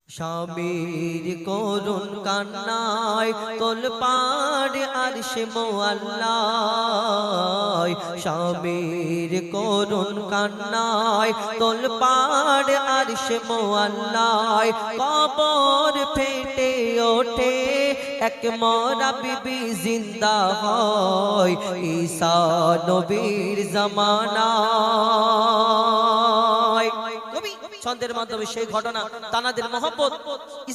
স্বামীর করুণ কান্নায় তোলপাড় আরশে মোয়াল্লায়, স্বামীর করুণ কান্নায় তোলপাড় আরশে মোয়াল্লায়, কবর ফেটে ওঠে এক মরা বিবি জিন্দা হয় ঈসা নবীর জামানায়। ছন্দের মাধ্যমে সেই ঘটনা তানাদের মহব্বত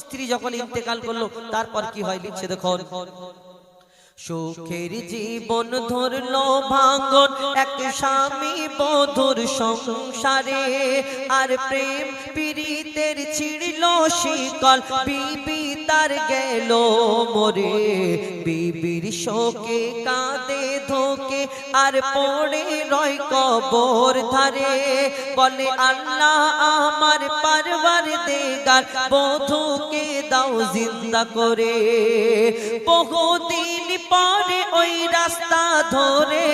স্ত্রী যখন ইন্তেকাল করলো তারপর কি হয় লিখছে দেখুন। সুখের জীবন ধরলো ভাঙন এক স্বামী বধূর সংসারে, আর প্রেম পীড়িতের ছিড়ল শিকল বিবি তার গেল মরে। বিবির শোকে কাঁদে ধোকে আর পড়ে রয় কবর ধারে, বলে আল্লাহ আমার পারওয়ারদিগার বধূকে দাও জিন্দা করে। বহুদিন পরে ওই রাস্তা ধরে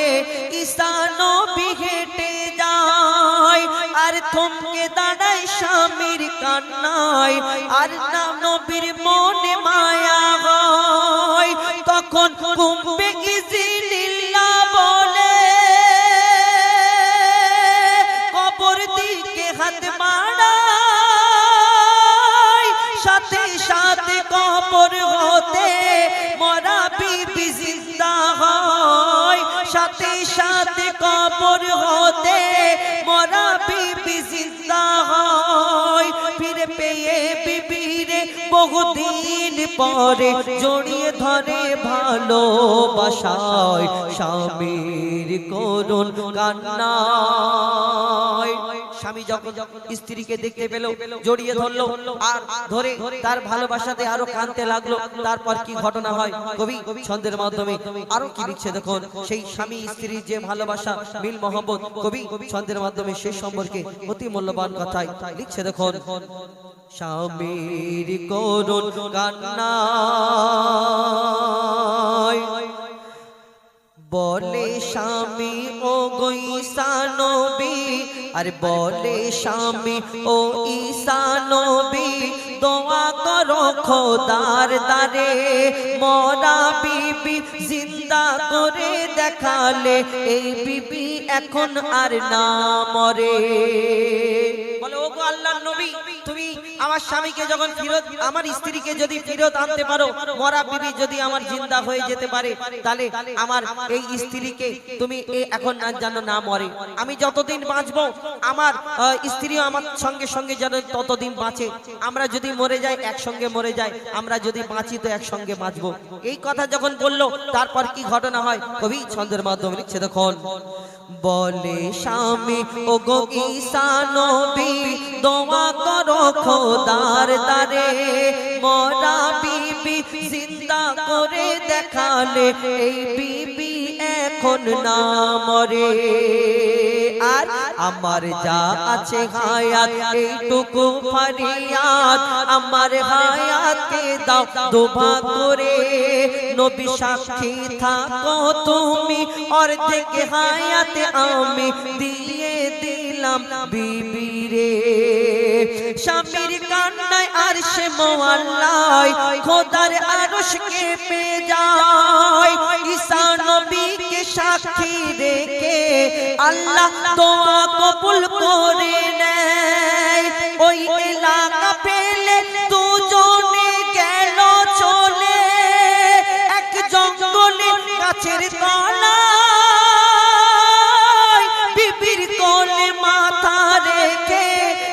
ঈসা নবী হেঁটে যায়, আর থমকে দাঁড়ায় স্বামীর কান্নায়, আর না নবীর মনে মায়া হয়। তখন কুম্বে ইজিলিল্লাহ বলে কবর দিকে হাত বাড়ায়, সাথে সাথে কবর হতে মরা বিবি জিন্দা হয়, সাথে সাথে কবর হতে মরা বিবি জিন্দা হয়। ফিরে পেয়ে বিবিরে বহুদিন পরে জড়িয়ে ধরে ভালোবাসায়, স্বামীর করুণ কান্নায়। স্বামী যখন স্ত্রীকে দেখতে পেল জড়িয়ে ধরলো আর ধরে তার ভালোবাসাতে আরো কাঁদতে লাগলো। তারপর কি ঘটনা হয় কবি ছন্দের মাধ্যমে আরো কি লিখছে দেখুন। সেই স্বামী স্ত্রীর যে ভালোবাসা মিল মহব্বত কবি ছন্দের মাধ্যমে সেই সম্পর্কে অতি মূল্যবান কথাই লিখছে দেখুন। স্বামীর করুণ কান্নায় বলে স্বামী ও গো ঈসা নবী, আর বলে স্বামী ও ঈসা নবী দোয়া করো খোদার দারে, মরা বিবি জিন্দা করে দেখালে এই বিবি এখন আর না মরে। বলে ও গো আল্লাহর নবী, তুমি আমার স্বামীকে যখন ফিরত, আমার স্ত্রীকে যদি ফিরত আনতে পারো, মরা বিবি যদি আমার জিন্দা হয়ে যেতে পারে, তাহলে আমার এই স্ত্রীকে তুমি এখন না জানো না মরে। আমি যতদিন বাঁচবো আমার স্ত্রীও আমার সঙ্গে সঙ্গে যেন ততদিন বাঁচে। আমরা যদি মরে যাই একসঙ্গে মরে যাই, আমরা যদি বাঁচি তো একসঙ্গে বাঁচবো। এই কথা যখন বললো তারপর কি ঘটনা হয় কবি ছন্দের মাধ্যমে লিখছে দেখুন। বলে স্বামী ও গো ঈসা নবী দোয়া করো খোদার দারে, মরা বিবি জিন্দা করে দেখালে এই বিবি এখন না মরে। আর আমার যা আছে হায়াত এইটুকু ফরিয়াদ, আমার হায়াতকে দাও দুভাগ করে। নবী সাক্ষী থাকো তুমি অর্ধেক হায়াতে আমি দিয়ে দিলাম বিবিরে। স্বামীর কান্নায় আরশে মোয়াল্লায় খোদার আরশ কেঁপে যায়, ঈসা নবীকে সাক্ষী রেখে আল্লাহ দোয়া কবুল করে নেয়। ওই এলাকা ফেলে দুজনে গেল চলে এক জঙ্গলে গাছের তলায়, বিবির কোলে মাথা রেখে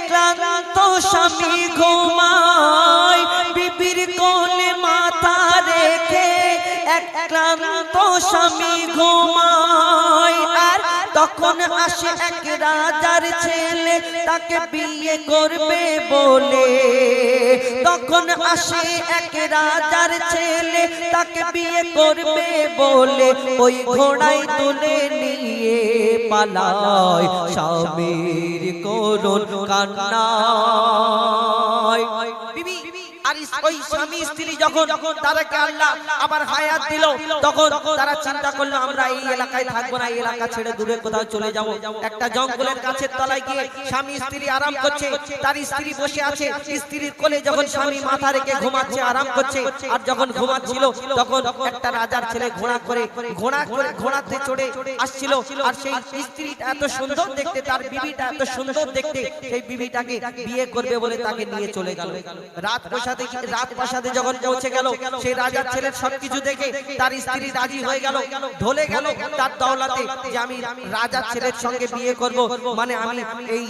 ক্লান্ত স্বামী ঘুমায়, বিবির কোলে মাথা রেখে এক ক্লান্ত স্বামী ঘুমায়। আর তখন আসে এক রাজার ছেলে তাকে বিয়ে করবে বলে, তখন আসে এক রাজার ছেলে তাকে বিয়ে করবে বলে, ওই ঘোড়ায় তুলে নিয়ে পালায় স্বামীর করুণ কান্নায়। বিবি আর ওই স্বামী স্ত্রী যখন তাদেরকে আল্লাহ আবার হায়াত দিল, তখন তারা চিন্তা করলো আমরা এই এলাকায় থাকবো না, এই এলাকা ছেড়ে দূরে কোথাও চলে যাব। একটা জঙ্গলের গাছের তলায় গিয়ে স্বামী স্ত্রী আরাম করছে, তার স্ত্রী বসে আছে, স্ত্রীর কোলে যখন স্বামী মাথা রেখে ঘুমাচ্ছে, আরাম করছে। আর যখন ঘুমাচ্ছিল তখন একটা রাজার ছেলে ঘোড়াতে চড়ে আসছিল, আর সেই স্ত্রীটা এত সুন্দর দেখতে, তার বিবিটা এত সুন্দর দেখতে, সেই বিবিটাকে বিয়ে করবে বলে তাকে নিয়ে চলে গেল। রাজপ্রাসাদে যখন পৌঁছে গেল, সেই রাজার ছেলের সবকিছু দেখে তার স্ত্রী রাজি হয়ে গেল, ঢলে গেল তার দৌলতে যে আমি রাজার ছেলের সঙ্গে বিয়ে করব, মানে আমি এই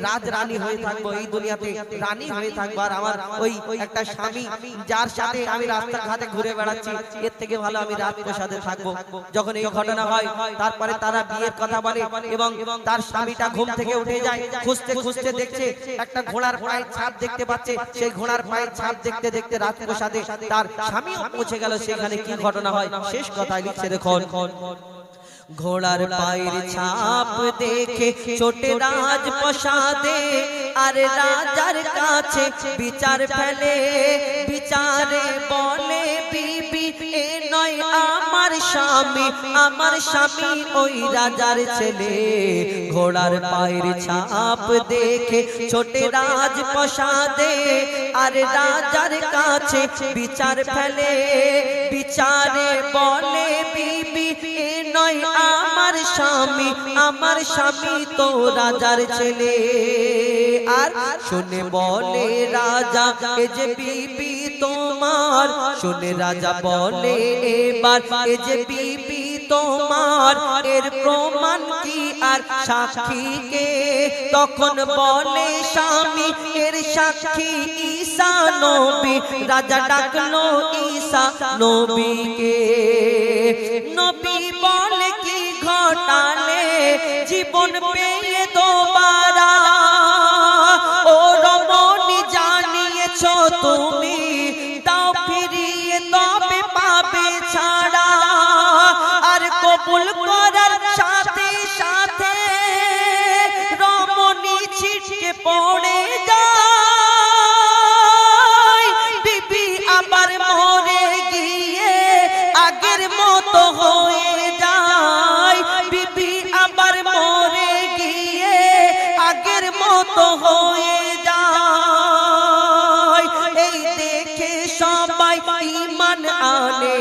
রাজরানী হয়ে থাকবো, এই দুনিয়াতে রানী হয়ে থাকবো, আর আমার ওই একটা স্বামী যার সাথে আমি রাস্তাঘাটে ঘুরে বেড়াচ্ছি, এর থেকে ভালো আমি রাজপ্রাসাদে থাকবো। যখন এই ঘটনা হয়, তারপরে তারা বিয়ের কথা বলে এবং তার স্বামীটা ঘুম থেকে উঠে যায়, খুঁজতে খুঁজতে দেখছে একটা ঘোড়ার পায়ের ছাপ দেখতে পাচ্ছে। সেই ঘোড়ার পায়ের ছাপ দেখতে দেখতে রাজপ্রাসাদে তার স্বামীও পৌঁছে গেল। সেখানে কি ঘটনা হয় শেষ কথায় লিখছে দেখুন। ঘোড়ার পায়ের ছাপ দেখে ছোটে রাজপ্রাসাদে, আর রাজার কাছে বিচার ফেলে, বিচারে বলে বিবি এ নয় আমার স্বামী, আমার স্বামী ওই রাজার ছেলে। ঘোড়ার পায়ের ছাপ দেখে ছোটে রাজপ্রাসাদে, আর রাজার কাছে বিচার ফেলে, বিচারে বলে বিবি এ নয় আমার স্বামী, আমার স্বামী তো রাজার ছেলে। আর শুনে বলে রাজা এ যে বিবি তোমার, শুনে রাজা বলে এবার এ যে বিবি তোমার, এর প্রমাণ কি আর সাক্ষী কে? তখন বলে স্বামী এর সাক্ষী ঈসা নবী। রাজা ডাকলো ঈসা নবীকে, নবী বলে কি ঘটালে জীবন পেয়ে দোবারা, ও রমণী জানিয়েছো তুমি, দাও ফিরিয়ে তবে পাবে ছাড়া। আর কবুল করার সাথে সাথে রমণী ছিটকে পড়ে যায়, বিবি আবার মরে গিয়ে আগের মতো হয়ে যায়, বিবি আবার মরে গিয়ে আগের মতো হয়ে যায়। এই দেখে সবাই ঈমান আনে।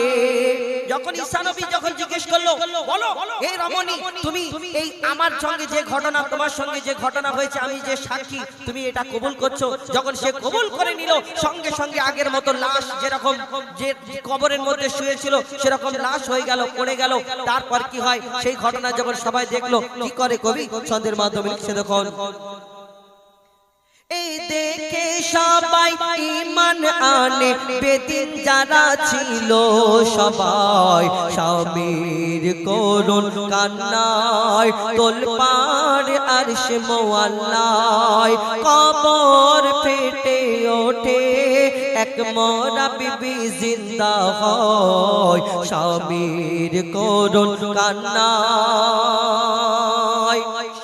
যখন ঈসা নবী যখন জিজ্ঞেস করলো, বলো হে রমণী, তুমি এই আমার সঙ্গে যে ঘটনা, তোমার সঙ্গে যে ঘটনা হয়েছে, আমি যে সাক্ষী, তুমি এটা কবুল করছো? যখন সে কবুল করে নিল, সঙ্গে সঙ্গে আগের মতো লাশ যেরকম যে কবরের মধ্যে শুয়েছিল সেরকম লাশ হয়ে গেল, পড়ে গেল। তারপর কি হয় সেই ঘটনা যখন সবাই দেখলো, কি করে কবি ছন্দের মাধ্যমে লিখছে দেখুন। এই দেখে সবাই ঈমান আনে, বেদিন যারা ছিল সবাই, স্বামীর করুণ কান্নায় তোলপাড় আরশে মোয়াল্লায়, কবর ফেটে ওঠে এক মরা বিবি জিন্দা হয়, স্বামীর করুণ কান্নায়।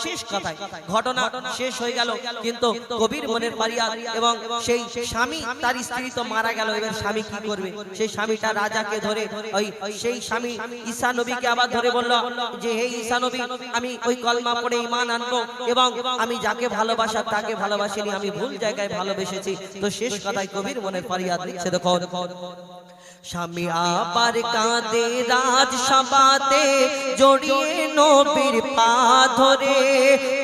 শেষ কথায় ঘটনা শেষ হয়ে গেল, কিন্তু কবির মনের ফারিয়াদ এবং সেই স্বামী তার স্ত্রী তো মারা গেল, এবার স্বামী কি করবে? সেই স্বামীটা রাজাকে ধরে ওই সেই স্বামী ঈসা নবীকে আবার ধরে বলল যে হে ঈসা নবী, আমি ওই কলমা পড়ে ঈমান আনবো এবং আমি যাকে ভালোবাসা তাকে ভালোবাসিনি, আমি ভুল জায়গায় ভালোবেসেছি। তো শেষ কথায় কবির মনের ফারিয়াদ লিখছে দেখো। স্বামী আবার কাঁদে রাজসভাতে, জড়িয়ে নবীর পা ধরে,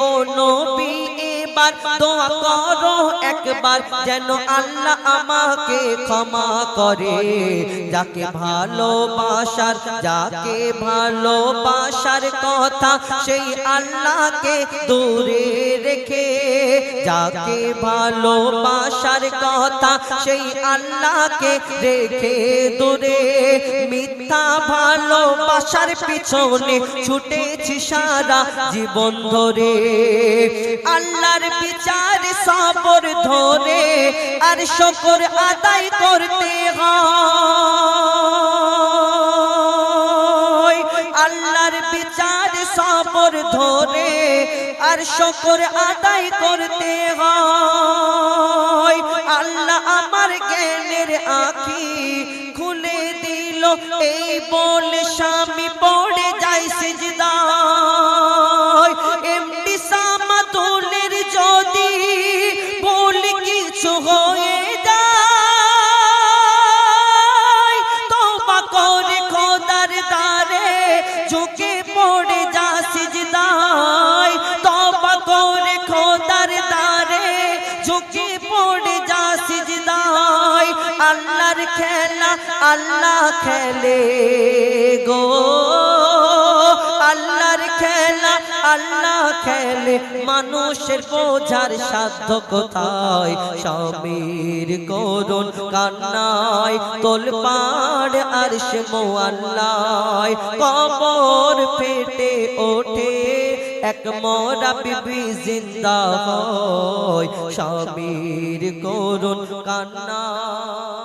ও নবী এবার দোয়া করো একবার, যেন আল্লাহ আমাকে ক্ষমা করে। যাকে ভালোবাসার কথা সেই আল্লাহকে দূরে রেখে, যাকে ভালোবাসার কথা সেই আল্লাহকে রেখে দূরে, মিথ্যা ভালোবাসার পিছনে ছুটেছি সারা জীবন ধরে। আল্লাহর বিচার সবর ধরে আর শুকর আদায় করতে হয়, আল্লাহর বিচার সবর ধরে আর শুকর আদায় করতে হয়। আল্লাহ আমার জ্ঞানের আঁখি খুলে দিল এই বলে স্বামী পড়ে যায় সিজদায় এমডি সামাতুলের যদি ভুল কিছু হয়ে যায় তওবা করে খোদার দ্বারে ঝুঁকে পড়ে যা সিজদায় তওবা করে খোদার দ্বারে ঝুঁকে পড়ে যা সিজদায় আল্লাহর খেলা আল্লাহ খেলে গো আল্লাহর খেলা আল্লাহ খেলে মানুষের বোঝার সাধ্য কোথায় স্বামীর করুণ কান্নায় তোলপাড় আরশ মুআল্লায় কবর ফেটে ওঠে এক মোরা বিবি জিন্দা হয় স্বামীর করুণ কান্নায়